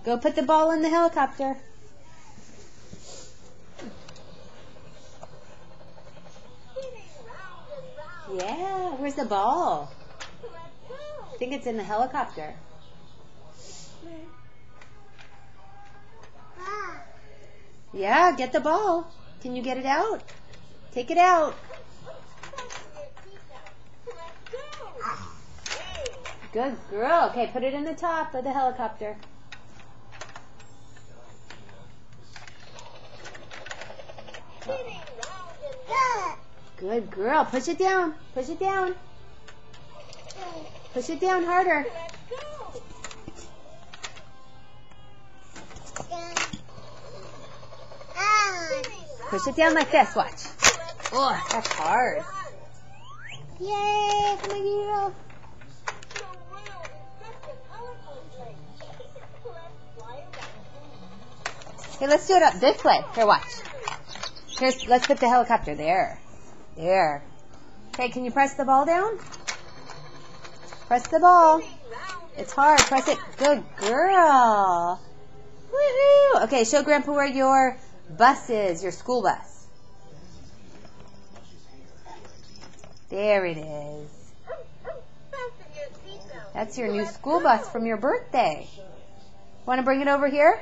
Go put the ball in the helicopter. Yeah, where's the ball? I think it's in the helicopter. Yeah, get the ball. Can you get it out? Take it out. Good girl. Okay, put it in the top of the helicopter. Good girl. Push it down. Push it down. Push it down harder. Push it down like this. Watch. Oh, that's hard. Yay, come on, girl. Hey, let's do it up this way. Here, watch. Here's, let's put the helicopter there. There. Okay, can you press the ball down? Press the ball. It's hard. Press it. Good girl. Woohoo! Okay, show Grandpa where your bus is, your school bus. There it is. That's your new school bus from your birthday. Want to bring it over here?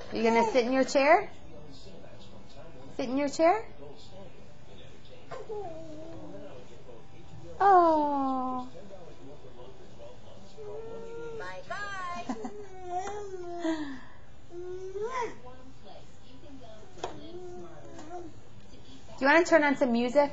Are you going to sit in your chair? Sit in your chair? Oh. Bye-bye. Do you want to turn on some music?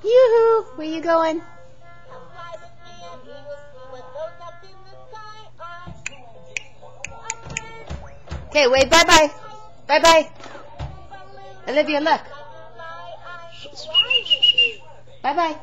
Yoo-hoo! Where you going? Okay, wait, bye-bye. Bye-bye. Olivia, look. Bye-bye.